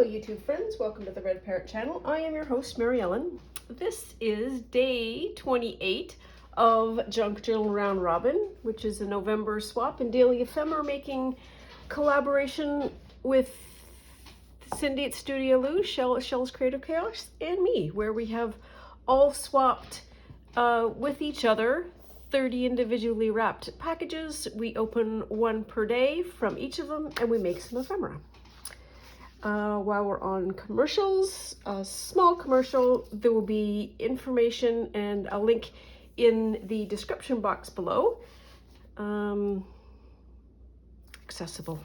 YouTube friends, welcome to the Red Parrot channel. I am your host, Mary Ellen. This is day 28 of Junk Journal Round Robin, which is a November swap and daily ephemera making collaboration with Cindy at Studio Lou, Shell's Creative Chaos, and me, where we have all swapped with each other 30 individually wrapped packages. We open one per day from each of them and we make some ephemera. While we're on commercials, a small commercial, there will be information and a link in the description box below. Accessible.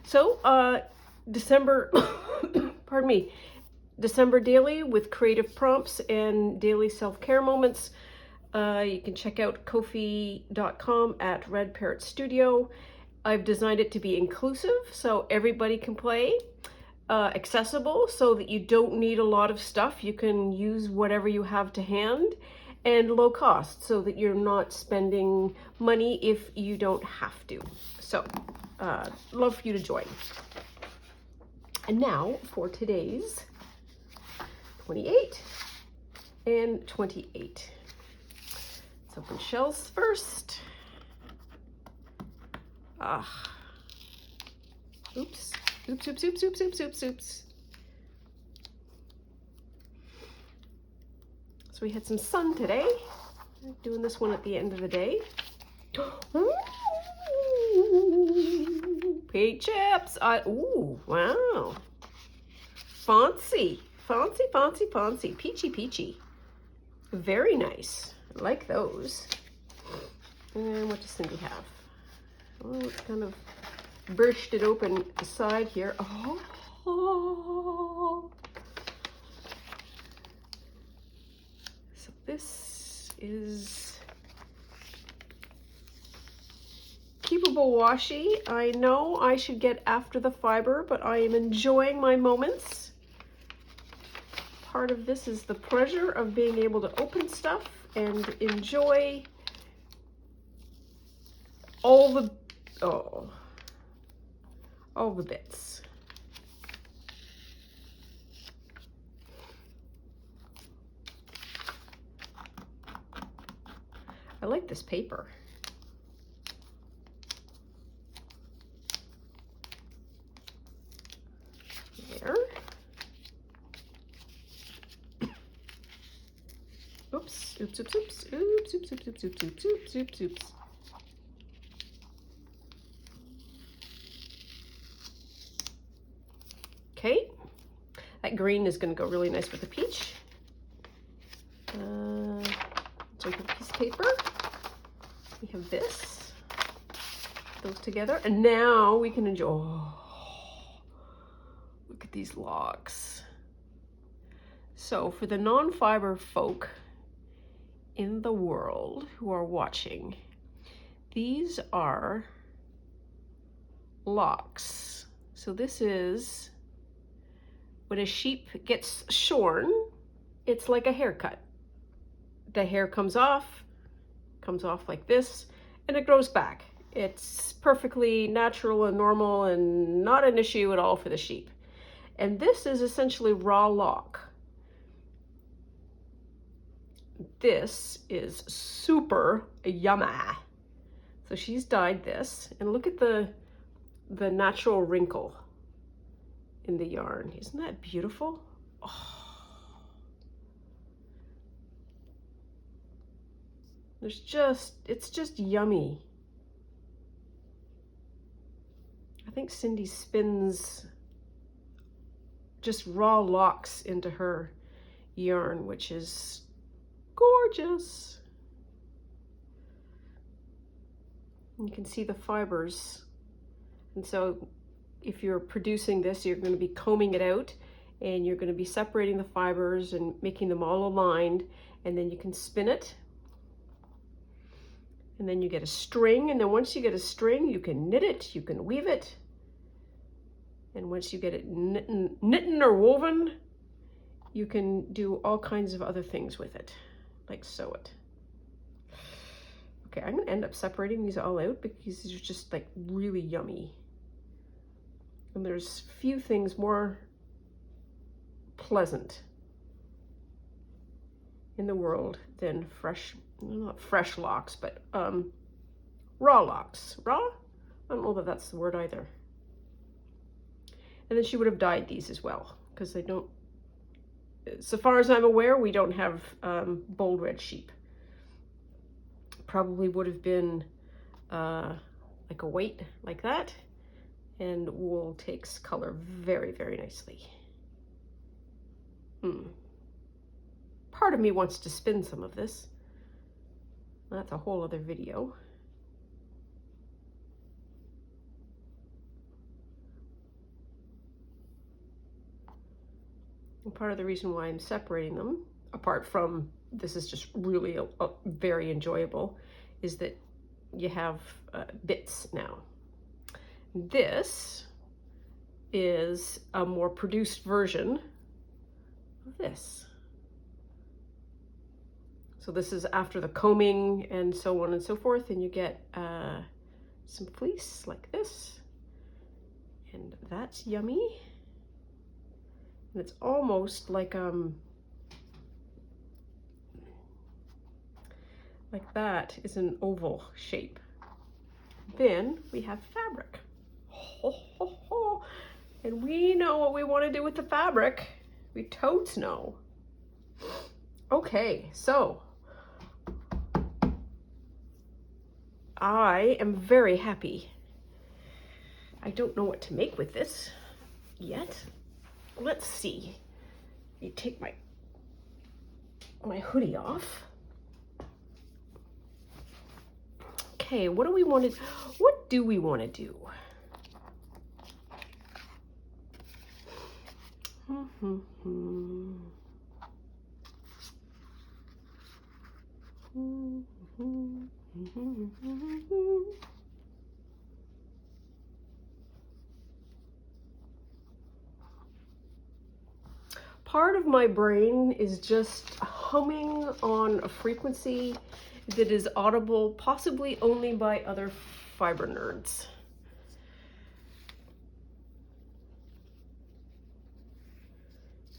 So, December, pardon me, December daily with creative prompts and daily self-care moments. You can check out Ko-fi.com at Red Parrot Studio. I've designed it to be inclusive so everybody can play, accessible so that you don't need a lot of stuff. You can use whatever you have to hand, and low cost so that you're not spending money if you don't have to. So, love for you to join. And now for today's 28 and 28. Let's open shells first. Oops. Oops. So we had some sun today. I'm doing this one at the end of the day. Paint chips. Ooh, wow. Fancy. Peachy. Very nice. I like those. And what does Cindy have? Oh, it's kind of bursted open the side here. Oh. So this is keepable washi. I know I should get after the fiber, but I am enjoying my moments. Part of this is the pleasure of being able to open stuff and enjoy all the bits. I like this paper. There. Oops. Okay, that green is going to go really nice with the peach. Let's open a piece of paper. We have this, those together, and now we can enjoy. Oh, look at these locks. So for the non-fiber folk in the world who are watching, these are locks. So this is when a sheep gets shorn, it's like a haircut. The hair comes off like this, and it grows back. It's perfectly natural and normal and not an issue at all for the sheep. And this is essentially raw lock. This is super yummy. So she's dyed this, and look at the natural wrinkle in the yarn. Isn't that beautiful? Oh. It's just yummy. I think Cindy spins just raw locks into her yarn, which is gorgeous. You can see the fibers. And so if you're producing this, you're going to be combing it out, and you're going to be separating the fibers and making them all aligned, and then you can spin it. And then you get a string, and then once you get a string, you can knit it, you can weave it. And once you get it knitting or woven, you can do all kinds of other things with it, like sew it. Okay, I'm gonna end up separating these all out because these are just like really yummy. And there's few things more pleasant in the world than fresh, not fresh lox, but raw lox. Raw? I don't know that that's the word either. And then she would have dyed these as well, because they don't, so far as I'm aware, we don't have bold red sheep. Probably would have been like a weight like that, and wool takes color very, very nicely. Part of me wants to spin some of this. That's a whole other video. And part of the reason why I'm separating them, apart from this is just really very enjoyable, is that you have bits now. This is a more produced version of this. So this is after the combing and so on and so forth, and you get some fleece like this, and that's yummy. And it's almost like that is an oval shape. Then we have fabric. Ho, ho, ho. And we know what we want to do with the fabric. We totes know. Okay, so I am very happy. I don't know what to make with this yet. Let's see. You take my hoodie off. Okay, what do we want to do? Part of my brain is just humming on a frequency that is audible possibly only by other fiber nerds.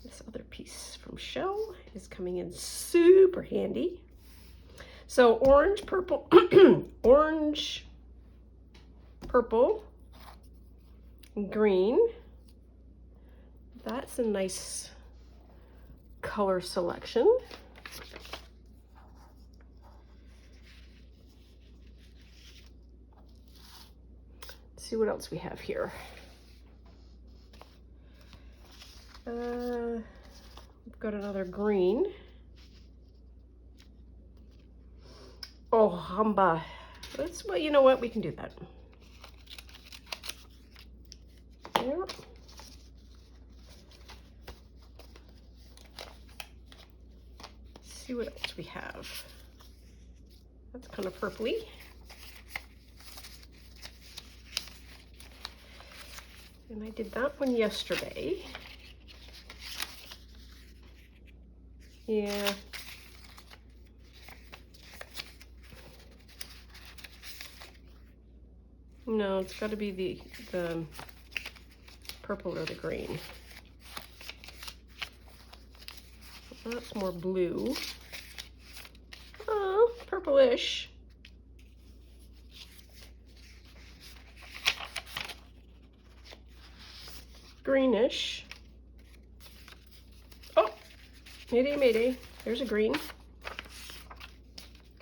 This other piece from Shell is coming in super handy. So orange, purple, orange, purple, green. That's a nice color selection. Let's see what else we have here. We've got another green. Oh, hamba. Well, you know what? We can do that. Yeah. See what else we have. That's kind of purpley. And I did that one yesterday. Yeah. No, it's got to be the purple or the green. That's more blue. Oh, purplish. Greenish. Oh, mayday, mayday. There's a green.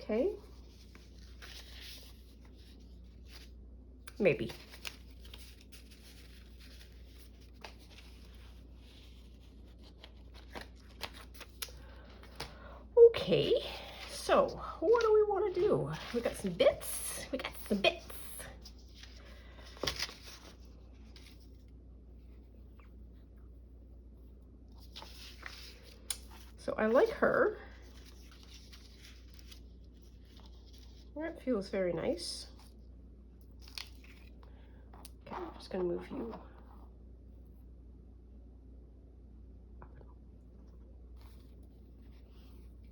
Okay. Maybe. Okay, so what do we want to do? We got some bits. We got some bits. So I like her. That feels very nice. Okay, I'm just going to move you.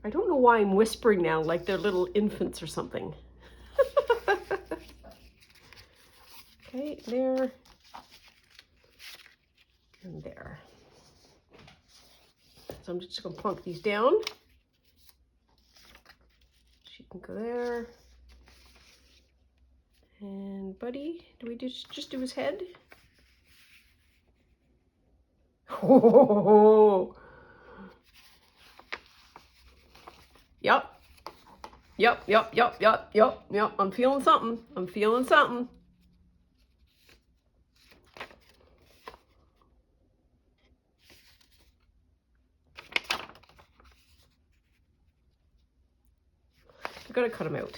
I don't know why I'm whispering now like they're little infants or something. Okay, there and there. So I'm just gonna plunk these down. She can go there. And Buddy, do we just do his head? Oh, yep. Yep, yep, yep, yep, yep, yep. I'm feeling something. I'm feeling something. I'm gonna cut him out.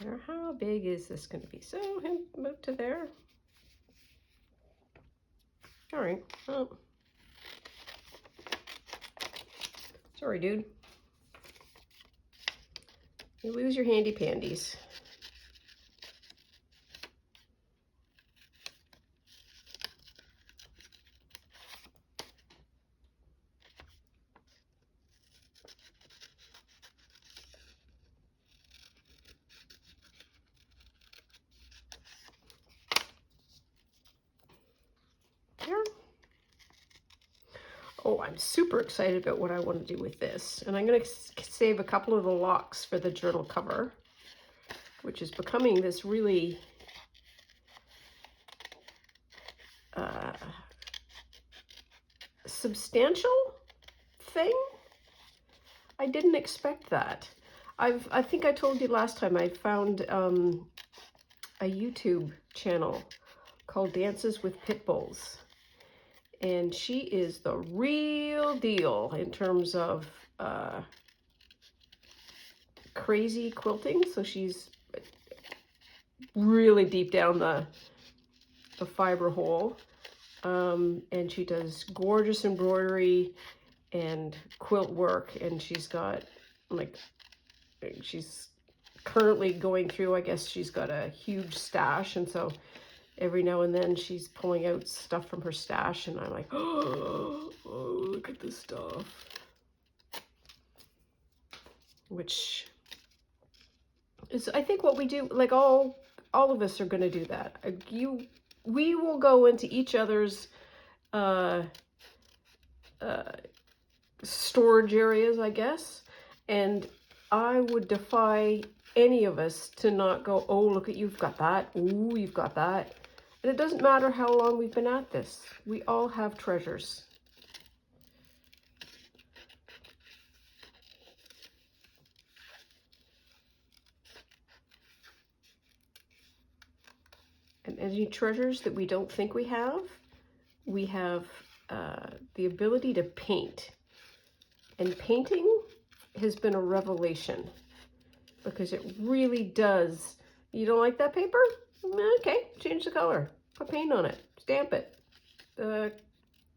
Now, how big is this going to be? So, about to there. All right. Oh. Sorry, dude. You lose your handy pandies. There. Oh, I'm super excited about what I want to do with this. And I'm going to save a couple of the locks for the journal cover, which is becoming this really substantial thing. I didn't expect that. I think I told you last time I found a YouTube channel called Dances with Pit Bulls. And she is the real deal in terms of crazy quilting. So she's really deep down the fiber hole. And she does gorgeous embroidery and quilt work. And she's got, like, she's currently going through, I guess she's got a huge stash. And so every now and then she's pulling out stuff from her stash, and I'm like, oh, look at this stuff. Which is, I think, what we do. Like all of us are going to do that. We will go into each other's storage areas, I guess, and I would defy any of us to not go, oh, look at, you've got that. Ooh, you've got that. And it doesn't matter how long we've been at this. We all have treasures. And any treasures that we don't think we have the ability to paint. And painting has been a revelation because it really does. You don't like that paper? Okay, change the color. Put paint on it. Stamp it.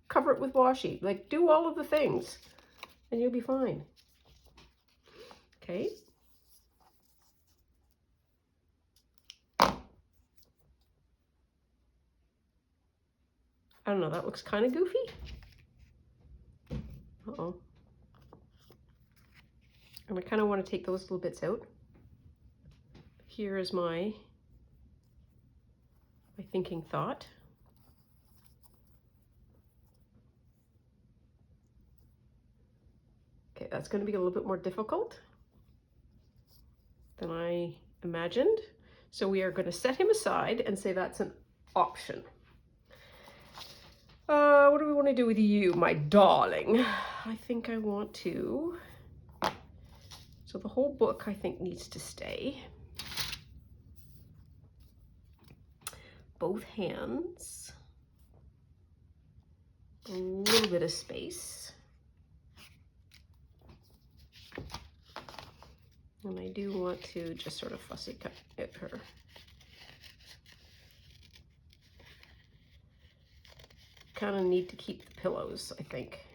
Cover it with washi. Like, do all of the things and you'll be fine. Okay. I don't know, that looks kind of goofy. Uh-oh. And I kind of want to take those little bits out. Here is my thinking thought. Okay, that's going to be a little bit more difficult than I imagined. So we are going to set him aside and say that's an option. What do we want to do with you, my darling? I think I want to... So the whole book, I think, needs to stay. Both hands. A little bit of space. And I do want to just sort of fussy cut at her. Kind of need to keep the pillows, I think.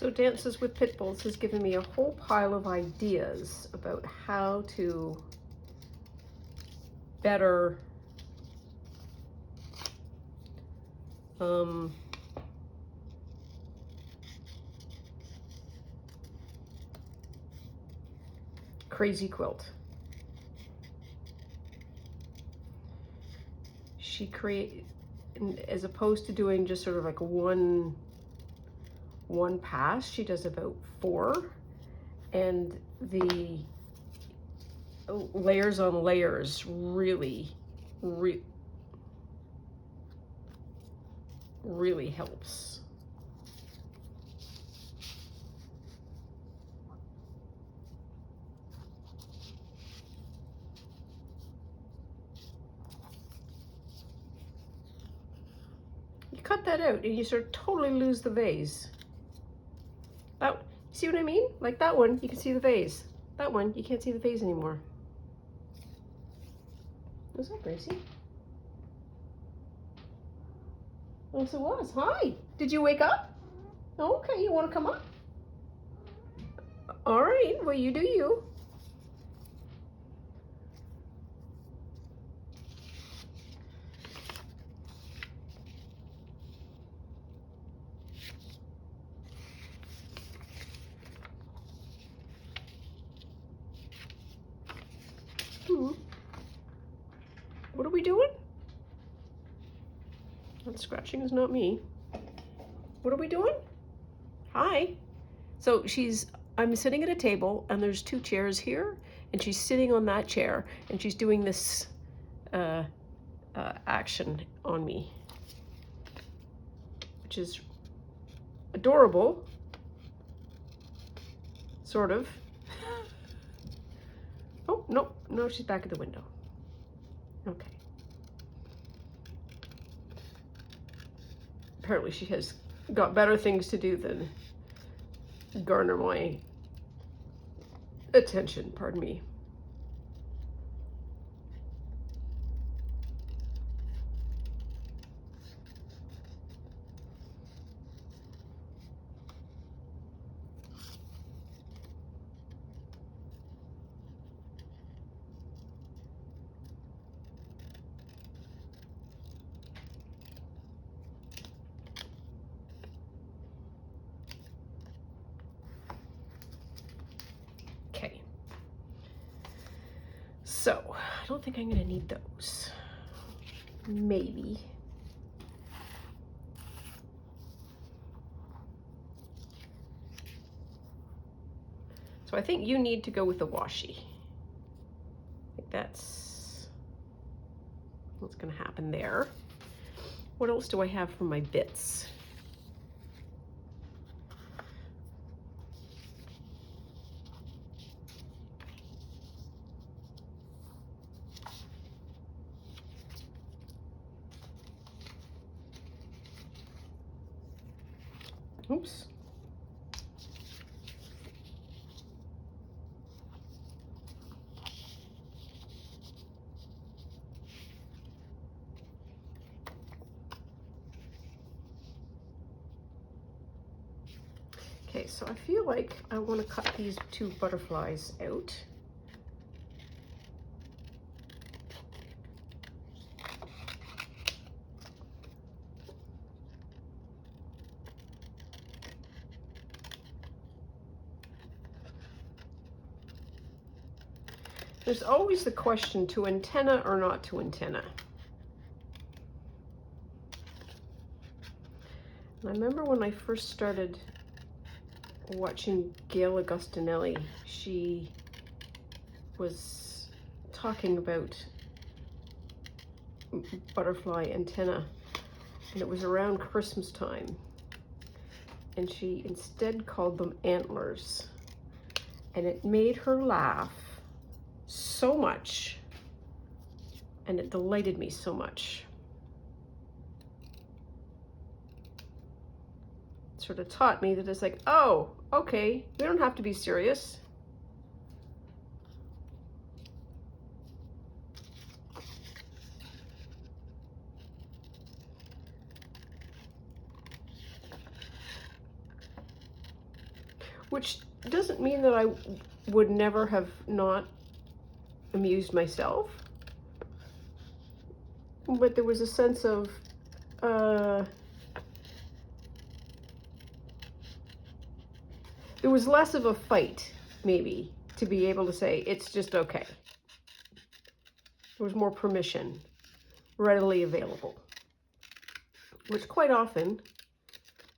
So Dances with Pit Bulls has given me a whole pile of ideas about how to better Crazy Quilt. She create, as opposed to doing just sort of like one pass, she does about 4, and the layers on layers really helps. You cut that out and you sort of totally lose the vase. That, see what I mean? Like that one, you can see the vase. That one, you can't see the vase anymore. What's up, Gracie? Yes, it was. Hi. Did you wake up? Okay, you want to come up? All right, well, you do you. What are we doing? That scratching is not me. What are we doing? Hi. So I'm sitting at a table and there's 2 chairs here and she's sitting on that chair and she's doing this action on me, which is adorable, sort of. Oh, no, she's back at the window. Okay. Apparently she has got better things to do than garner my attention, pardon me. Okay. So, I don't think I'm gonna need those. Maybe. So I think you need to go with the washi. I think that's what's gonna happen there. What else do I have for my bits? Oops. Okay, so I feel like I want to cut these 2 butterflies out. There's always the question, to antenna or not to antenna. And I remember when I first started watching Gail Augustinelli, she was talking about butterfly antenna, and it was around Christmas time, and she instead called them antlers, and it made her laugh so much, and it delighted me so much. It sort of taught me that it's like, oh, okay, we don't have to be serious. which doesn't mean that I would never have not amused myself. But there was a sense of, there was less of a fight, maybe, to be able to say, it's just okay. There was more permission readily available, which quite often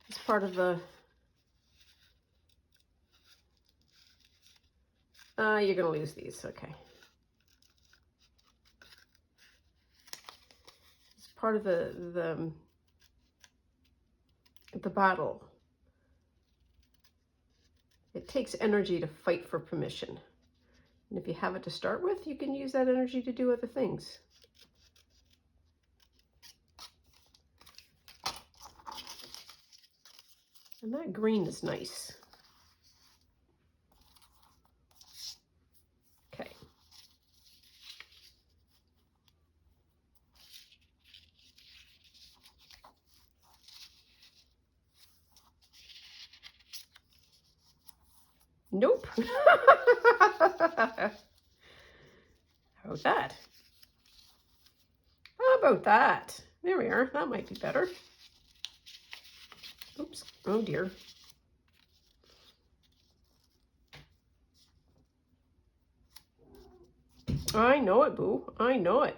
is part of the, you're going to lose these, okay. It's part of the battle. It takes energy to fight for permission. And if you have it to start with, you can use that energy to do other things. And that green is nice. Okay. Nope. How about that? How about that? There we are. That might be better. Oops. Oh dear. I know it, boo. I know it.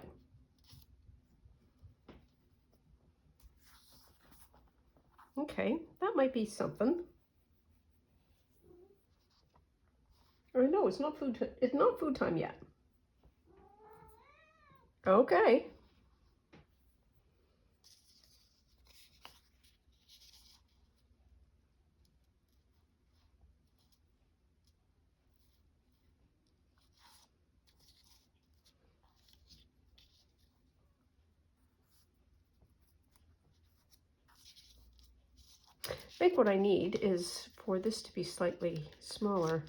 Okay, that might be something. I know it's not food. It's not food time yet. Okay. I think what I need is for this to be slightly smaller.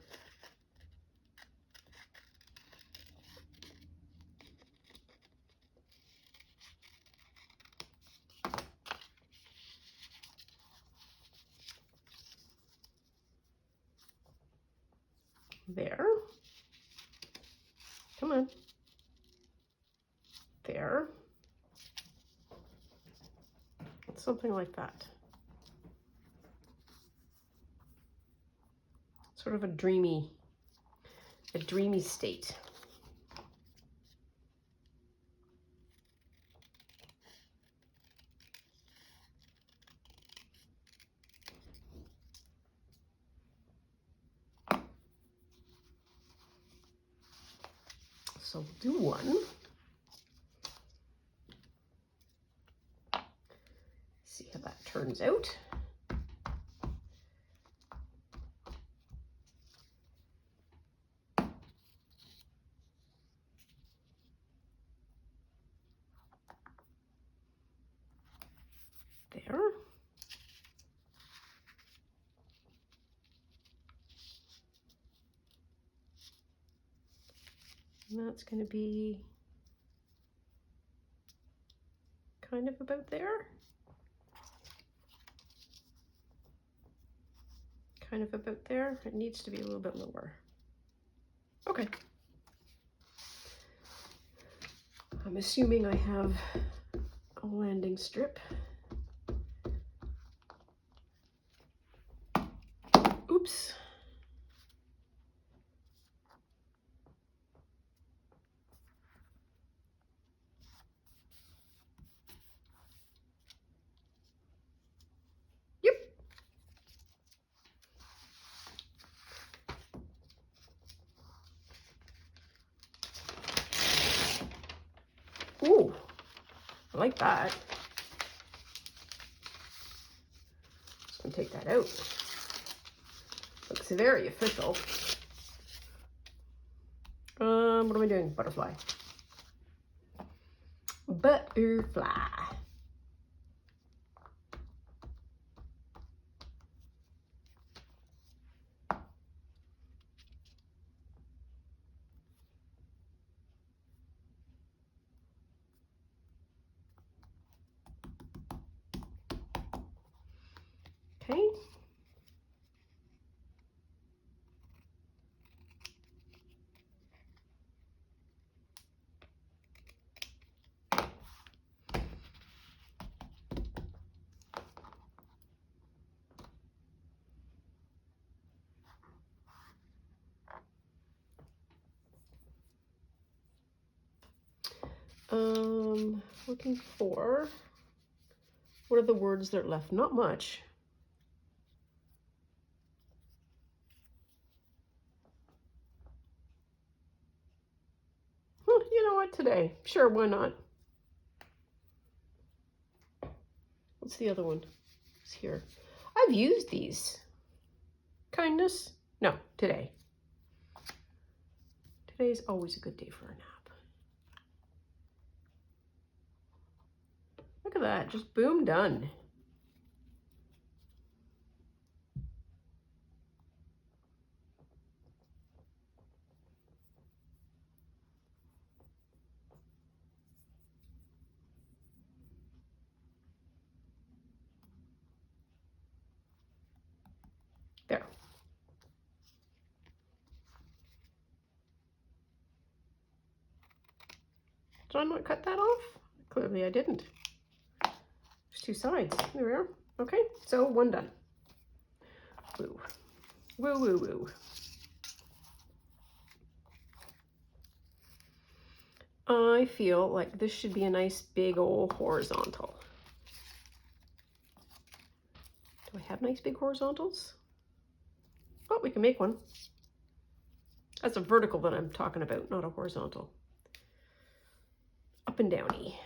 There. Come on. There. Something like that. Sort of a dreamy state. So we'll do one. See how that turns out. There. And that's going to be kind of about there. Kind of about there. It needs to be a little bit lower. Okay. I'm assuming I have a landing strip. Oops. Yep. Ooh, I like that. Just gonna take that out. Looks very official. What am I doing? Butterfly. Butterfly. Okay. Looking for, what are the words that are left? Not much. You know what, today? Sure, why not? What's the other one? It's here. I've used these. Kindness? No, today. Today's always a good day for a nap. Look at that, just boom, done. There. Did I not cut that off? Clearly I didn't. There's two sides. There we are. Okay, so one done. Woo. Woo, woo, woo. I feel like this should be a nice big old horizontal. Do I have nice big horizontals? Oh, we can make one. That's a vertical that I'm talking about, not a horizontal. Up and downy.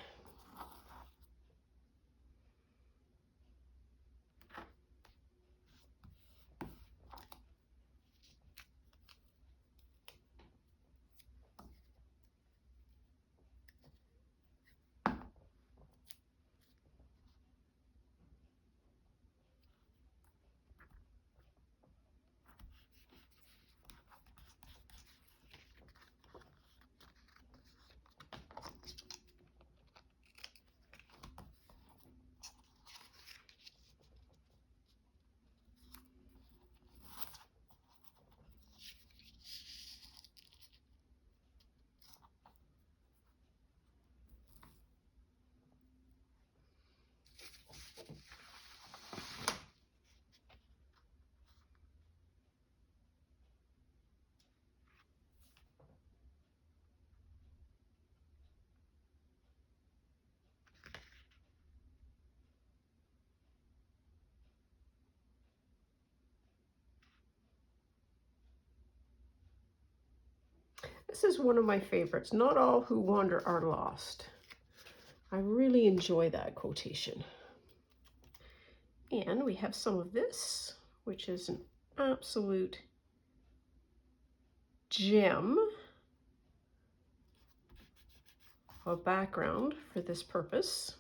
This is one of my favorites. Not all who wander are lost. I really enjoy that quotation. And we have some of this, which is an absolute gem of background for this purpose.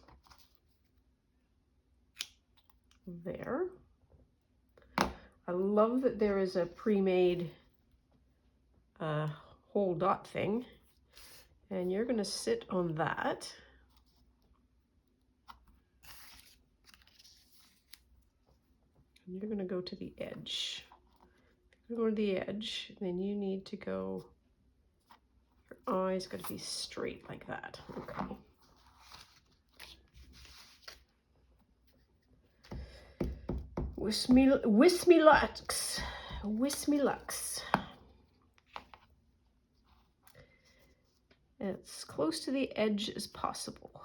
There. I love that there is a pre-made whole dot thing, and you're going to sit on that. And you're going to go to the edge. If you go to the edge, then you need to go, your eye's got to be straight like that. Okay. Wish me lux. Wish me lux. As close to the edge as possible.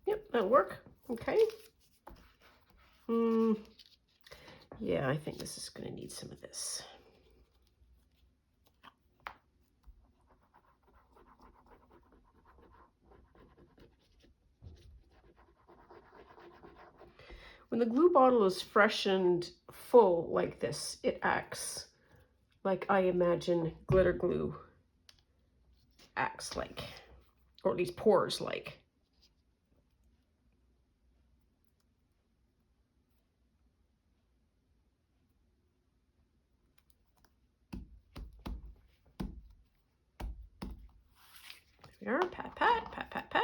Yep, that'll work. Okay. Yeah, I think this is going to need some of this. When the glue bottle is fresh and full like this, it acts like I imagine glitter glue acts like, or at least pours like. There we are. Pat, pat, pat, pat, pat.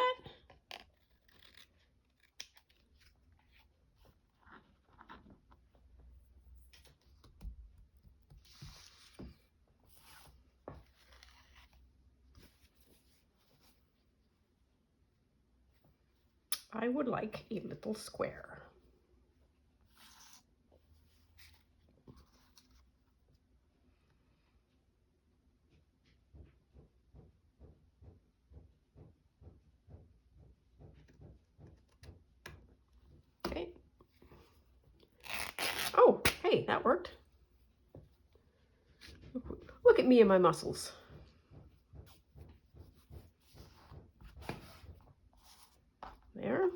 I would like a little square. Okay. Oh, hey, that worked. Look at me and my muscles. There.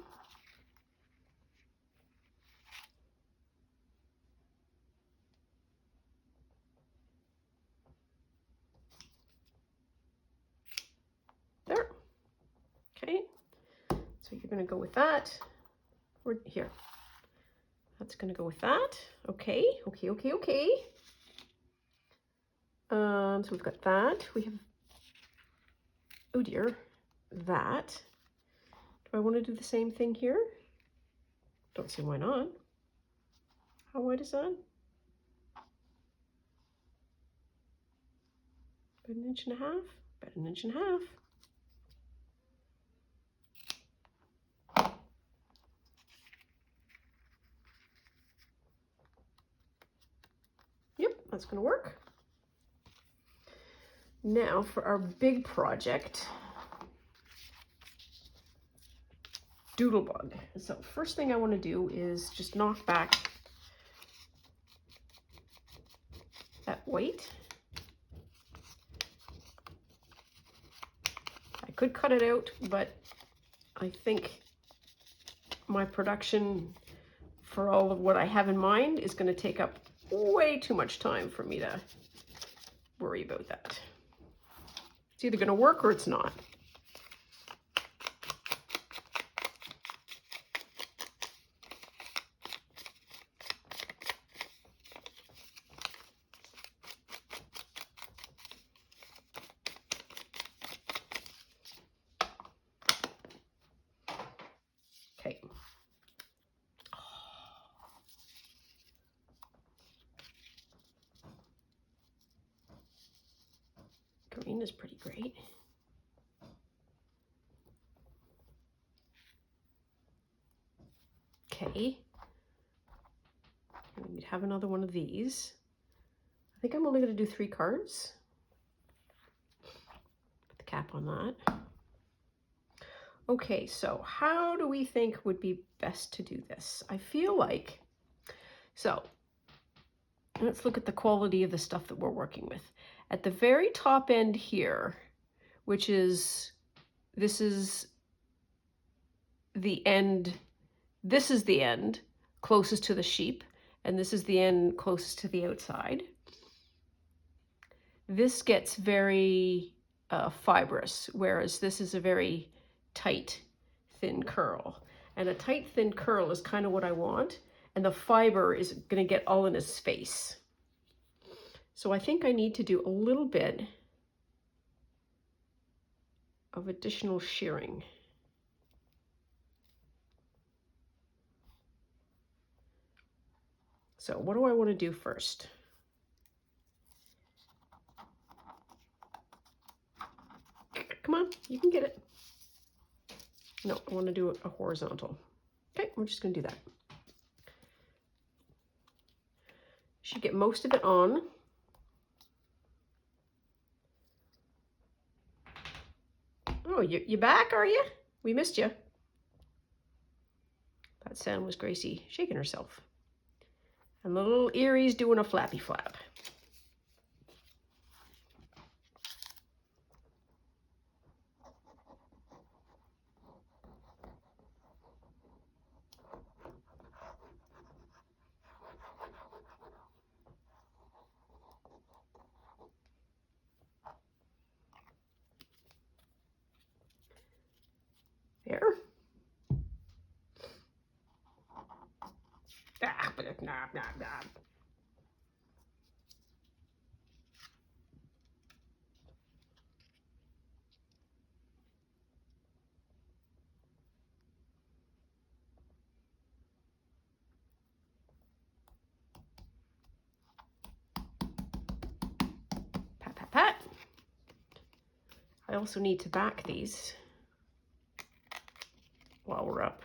There. Okay. So you're going to go with that. Or here. That's going to go with that. Okay. Okay. Okay. Okay. So we've got that. We have, oh dear, that. Do I want to do the same thing here? Don't see why not. How wide is that? About an inch and a half? About an inch and a half. Yep, that's going to work. Now for our big project, Doodlebug. So first thing I want to do is just knock back that white. I could cut it out, but I think my production for all of what I have in mind is going to take up way too much time for me to worry about that. It's either going to work or it's not. Okay. Green is pretty great. Okay. And we'd have another one of these. I think I'm only going to do 3 cards. Put the cap on that. Okay, so how do we think would be best to do this? I feel like, so let's look at the quality of the stuff that we're working with. At the very top end here, which is, this is the end closest to the sheep, and this is the end closest to the outside. This gets very fibrous, whereas this is a very tight, thin curl. And a tight, thin curl is kind of what I want, and the fiber is going to get all in his face. So I think I need to do a little bit of additional shearing. So what do I want to do first? Come on, you can get it. No, I want to do a horizontal. Okay, we're just going to do that. Should get most of it on. Oh, you back, are you? We missed you. That sound was Gracie shaking herself. And the little Erie's doing a flappy flap. There. Ah, but it's not. Pat, pat, pat. I also need to back these. while we're up.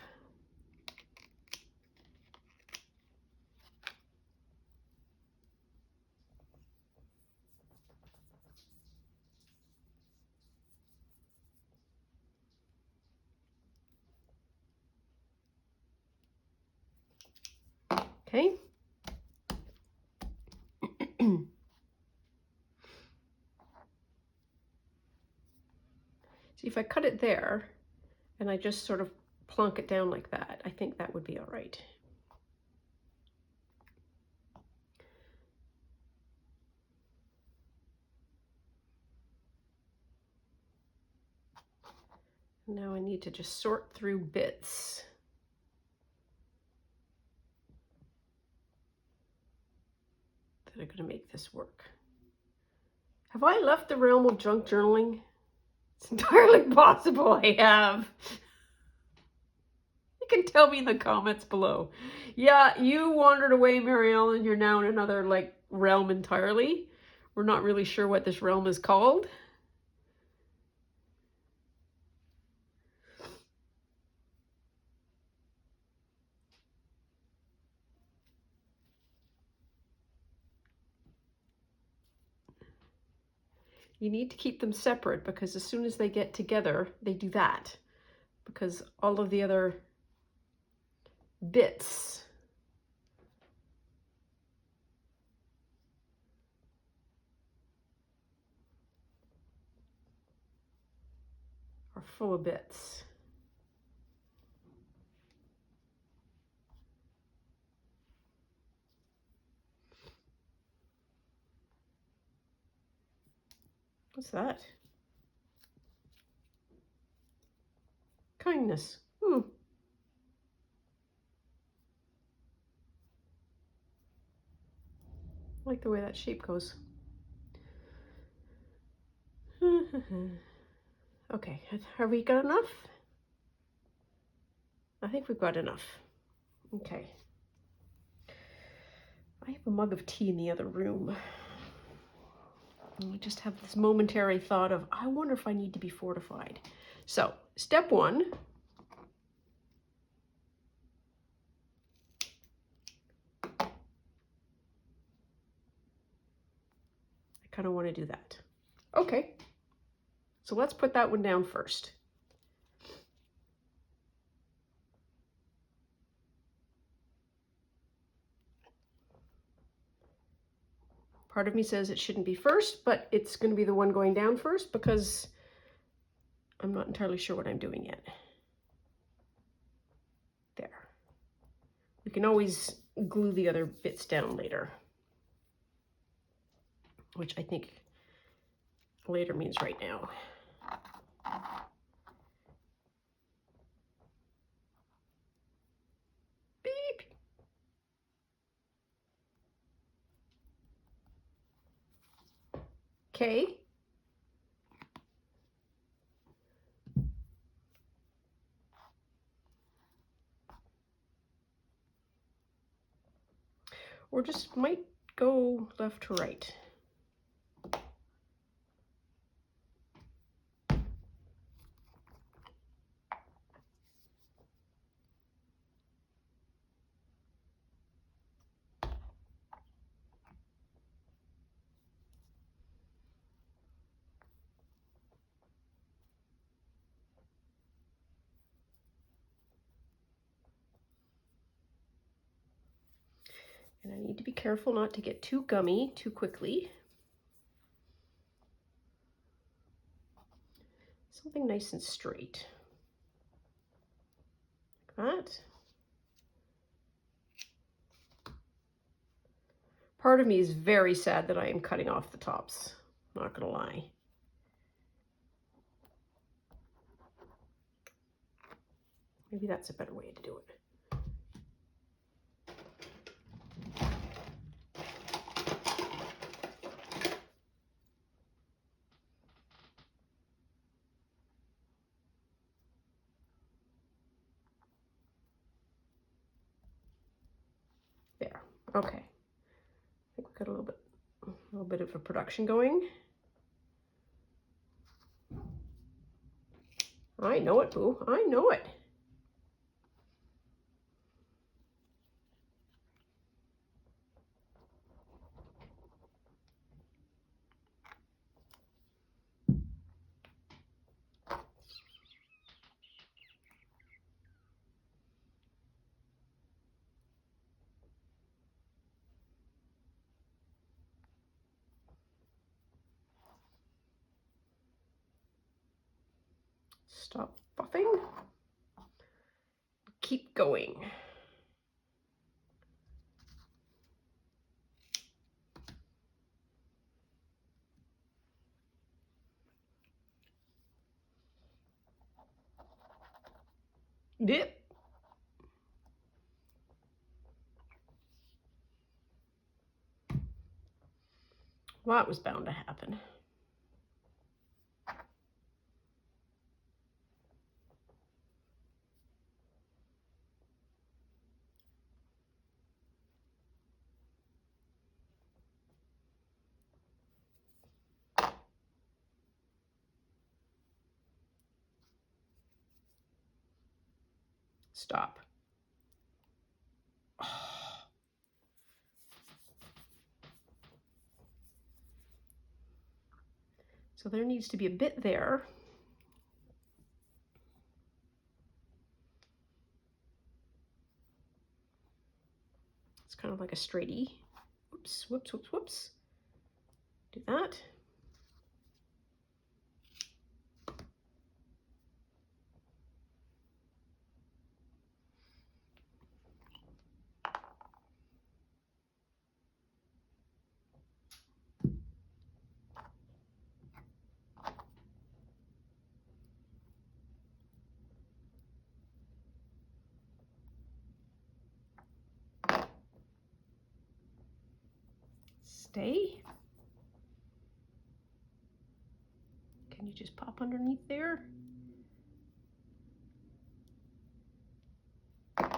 Okay. See, if I cut it there and I just sort of plonk it down like that, I think that would be all right. Now I need to just sort through bits. That are going to make this work. Have I left the realm of junk journaling? It's entirely possible I have. You can tell me in the comments below. Yeah, you wandered away, Mary Ellen. You're now in another like realm entirely. We're not really sure what this realm is called. You need to keep them separate because as soon as they get together, they do that. Because all of the other bits are full of bits. What's that? Kindness. I like the way that shape goes. Okay, have we got enough? I think we've got enough. Okay. I have a mug of tea in the other room. And I just have this momentary thought of, I wonder if I need to be fortified. So, step one. I kind of want to do that. Okay. So let's put that one down first. Part of me says it shouldn't be first, but it's going to be the one going down first because I'm not entirely sure what I'm doing yet. There. We can always glue the other bits down later, which I think later means right now. Beep. Okay. Or just might go left to right. And I need to be careful not to get too gummy too quickly. Something nice and straight. Like that. Part of me is very sad that I am cutting off the tops. Not gonna lie. Maybe that's a better way to do it. There. Okay. I think we've got a little bit of a production going. I know it, boo. I know it. Stop buffing. Keep going. Yep. Well, that was bound to happen. Stop. Oh. So there needs to be a bit there. It's kind of like a straightie. Whoops, whoops, whoops, whoops. Do that. Stay. Can you just pop underneath there? I'm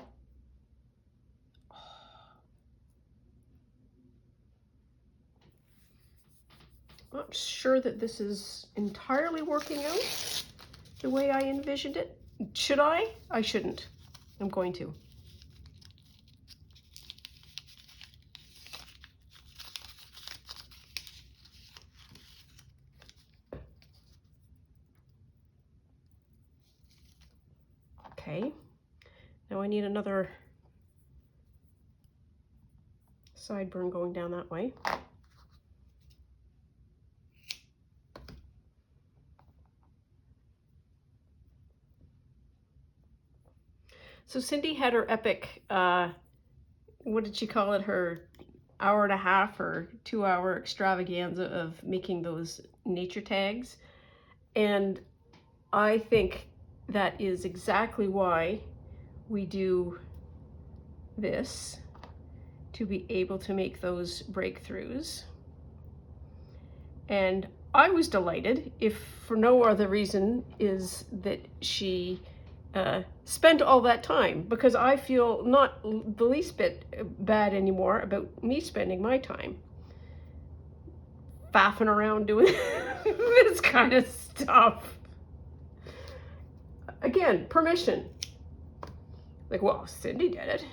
not sure that this is entirely working out the way I envisioned it. Should I? I shouldn't. I'm going to. Okay. Now I need another sideburn going down that way. So Cindy had her epic, what did she call it? Her hour and a half or 2-hour extravaganza of making those nature tags. And I think that is exactly why we do this, to be able to make those breakthroughs. And I was delighted, if for no other reason, is that she spent all that time, because I feel not the least bit bad anymore about me spending my time faffing around doing this kind of stuff. Again, permission. Like, well, Cindy did it.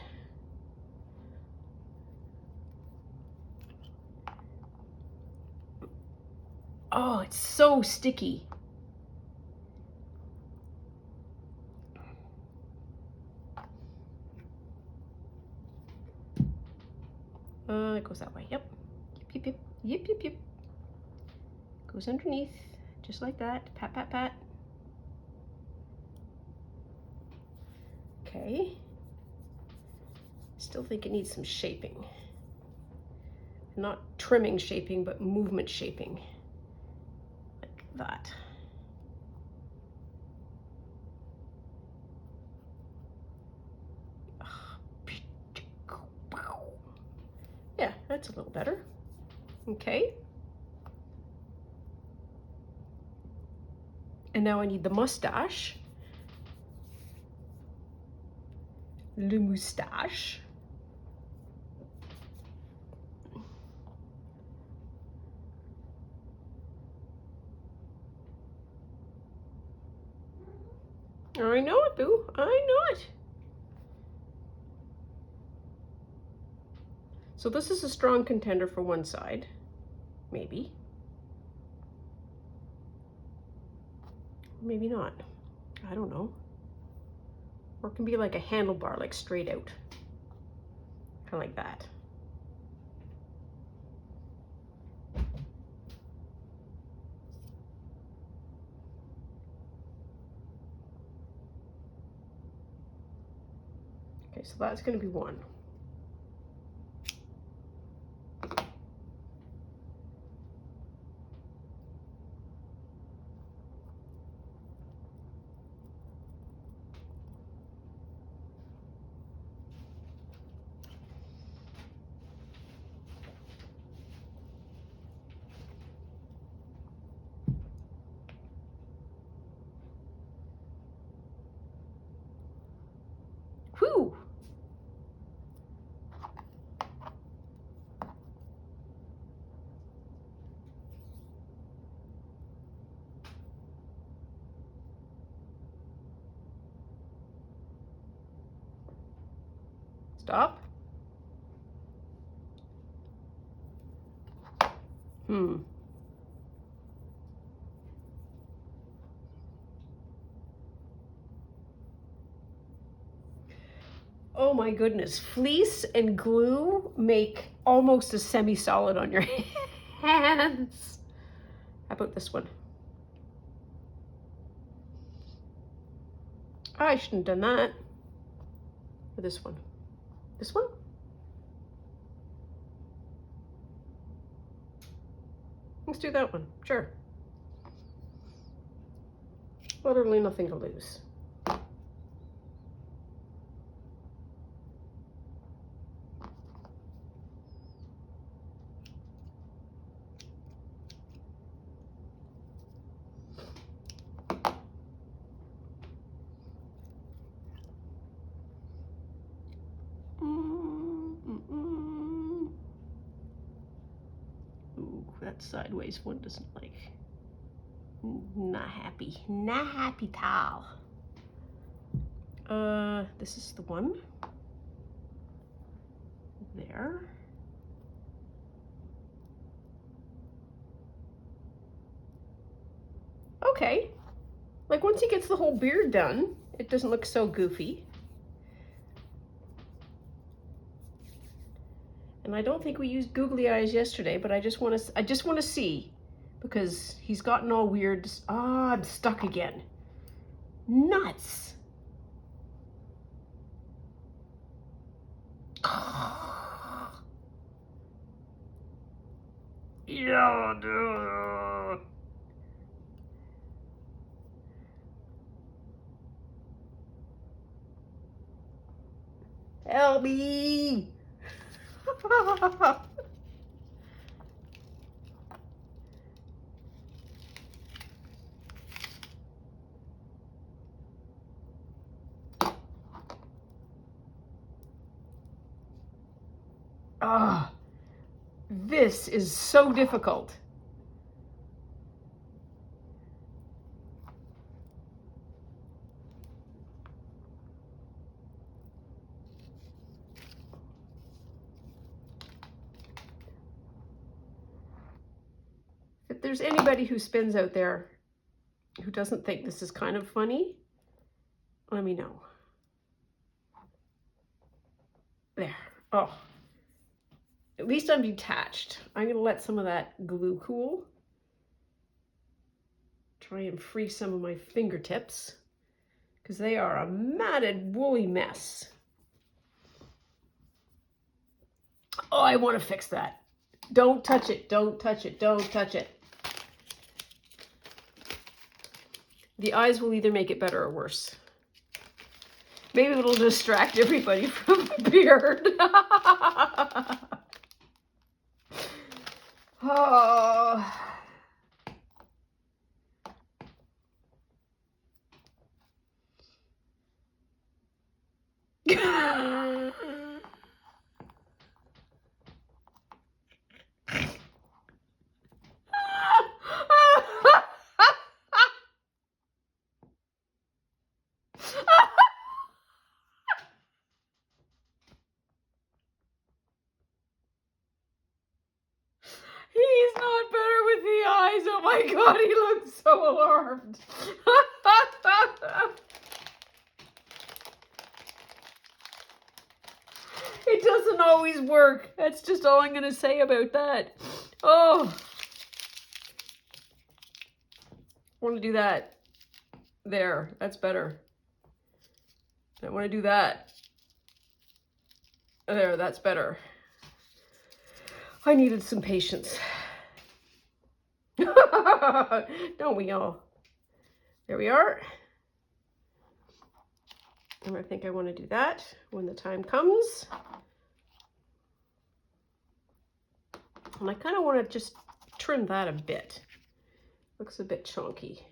Oh, it's so sticky. It goes that way. Yep. Yep, yep, yep, yep, yep. Goes underneath, just like that. Pat, pat, pat. Okay. Still think it needs some shaping. Not trimming shaping, but movement shaping. Like that. Yeah, that's a little better. Okay. And now I need the mustache. Le moustache. I know it, boo. I know it. So this is a strong contender for one side, maybe. Maybe not. I don't know. Or it can be like a handlebar, like straight out. Kind of like that. Okay, so that's going to be one. Whew! Stop. Oh my goodness. Fleece and glue make almost a semi-solid on your hands. How about this one? Oh, I shouldn't have done that. Or this one. This one? Let's do that one. Sure. Literally nothing to lose. Ooh, that sideways one doesn't like. Not happy. Not happy towel. This is the one. There. Okay. Like once he gets the whole beard done, it doesn't look so goofy. And I don't think we used googly eyes yesterday, but I just want to see, because he's gotten all weird. Ah, I'm stuck again. Nuts. Yeah, dude. Help me. Ah, this is so difficult. If there's anybody who spins out there who doesn't think this is kind of funny, let me know. There. Oh. At least I'm detached. I'm going to let some of that glue cool. Try and free some of my fingertips, because they are a matted, woolly mess. Oh, I want to fix that. Don't touch it. Don't touch it. Don't touch it. The eyes will either make it better or worse. Maybe it'll distract everybody from the beard. Oh. He's not better with the eyes. Oh my God, he looks so alarmed. It doesn't always work. That's just all I'm going to say about that. Oh. I want to do that. There. That's better. I want to do that. There, that's better. I needed some patience. Don't we all? There we are. And I think I want to do that when the time comes. And I kind of want to just trim that a bit. Looks a bit chunky.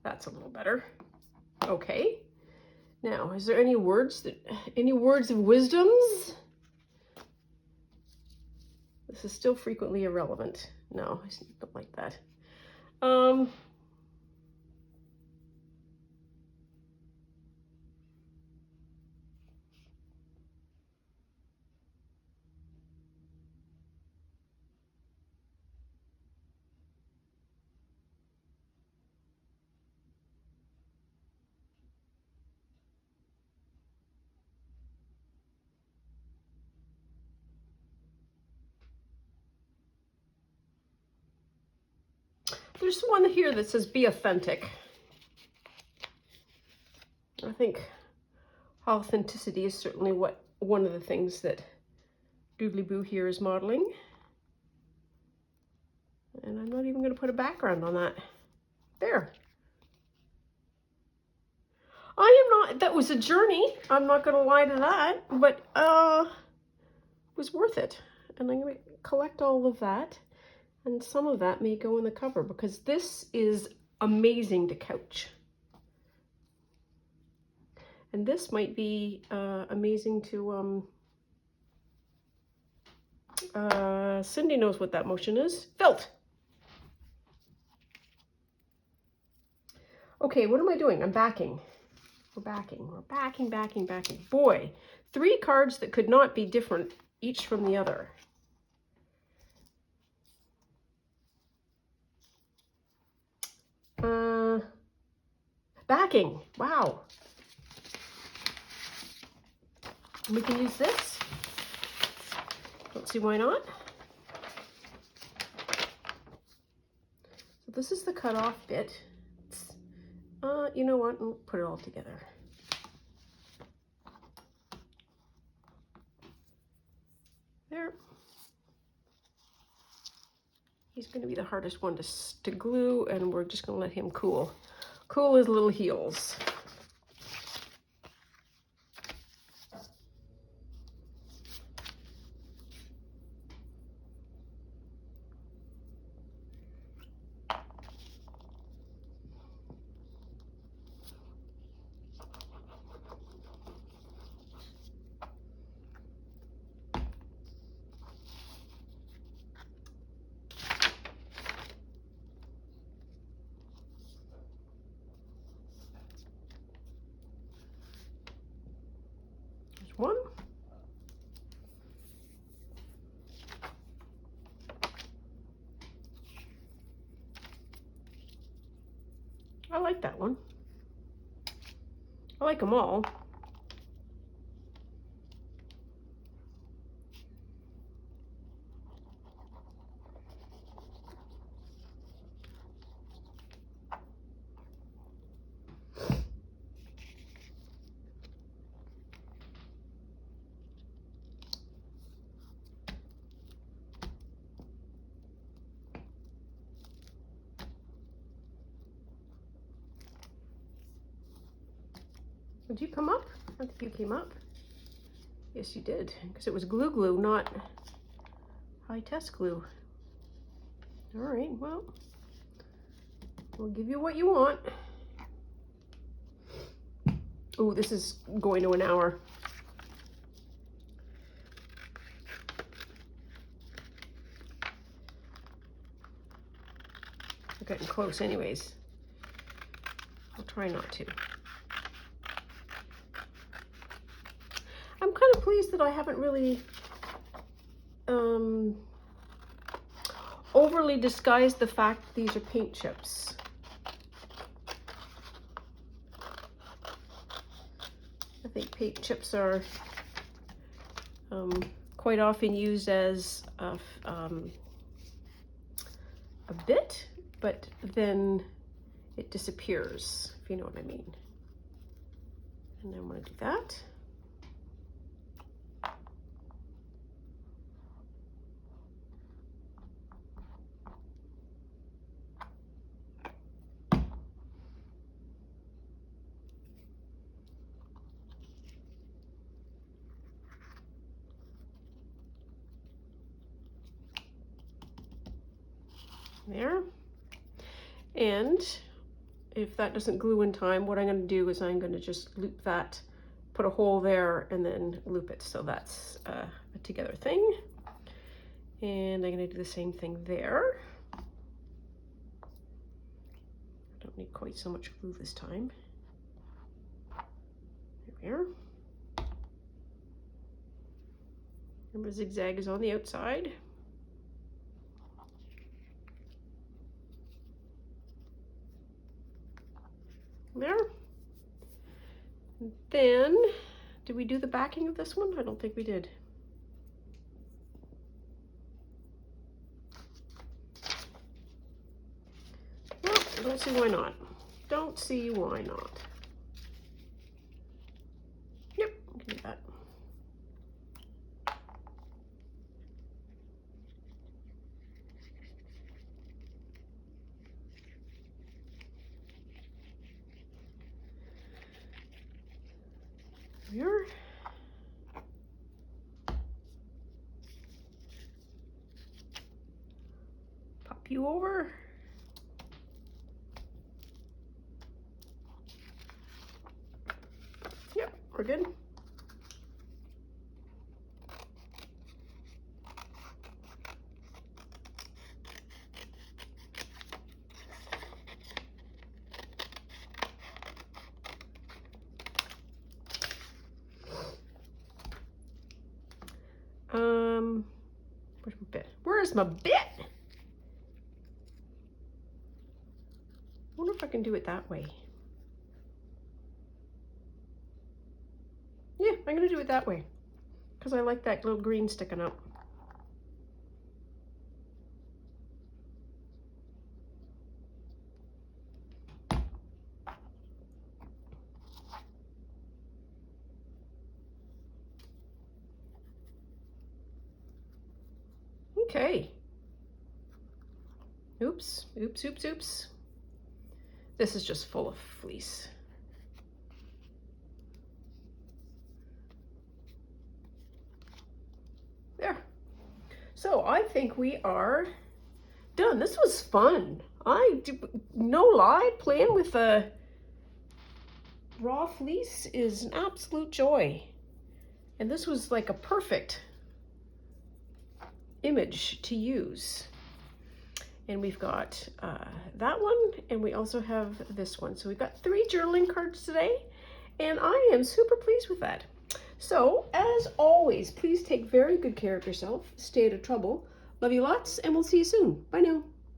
That's a little better. Okay. Now, is there any words of wisdoms? This is still frequently irrelevant. No, I don't like that. There's one here that says be authentic. I think authenticity is certainly one of the things that Doodly Boo here is modeling. And I'm not even going to put a background on that. There. I am not, that was a journey. I'm not going to lie to that, but it was worth it. And I'm going to collect all of that. And some of that may go in the cover because this is amazing to couch. And this might be amazing to, Cindy knows what that motion is. Felt. Okay, what am I doing? I'm backing. We're backing. Boy, 3 cards that could not be different each from the other. Backing, wow. We can use this. Don't see why not. So this is the cutoff bit. You know what? We'll put it all together. There. He's going to be the hardest one to glue, and we're just going to let him cool. Cool his little heels. One. I like that one. I like them all. Did you come up? I think you came up. Yes, you did, because it was glue, not high test glue. All right, well, we'll give you what you want. Oh, this is going to an hour. We're getting close anyways. I'll try not to. I'm kind of pleased that I haven't really overly disguised the fact that these are paint chips. I think paint chips are quite often used as a bit, but then it disappears, if you know what I mean. And then I'm going to do that. There. And if that doesn't glue in time, what I'm going to do is I'm going to just loop that, put a hole there, and then loop it. So that's a together thing. And I'm going to do the same thing there. I don't need quite so much glue this time. There we are. Remember, zigzag is on the outside. There. And then, did we do the backing of this one? I don't think we did. Well, I don't see why not. Don't see why not. Yep, I can do that. Here. Pop you over. Yep, we're good. Where's my bit? Where's my bit? I wonder if I can do it that way. Yeah, I'm gonna do it that way because I like that little green sticking up. Okay. Oops, oops, oops, oops. This is just full of fleece. There. So I think we are done. This was fun. No lie, playing with a raw fleece is an absolute joy. And this was like a perfect image to use. And we've got that one, and we also have this one. So we've got 3 journaling cards today, and I am super pleased with that. So as always, please take very good care of yourself. Stay out of trouble. Love you lots, and we'll see you soon. Bye now.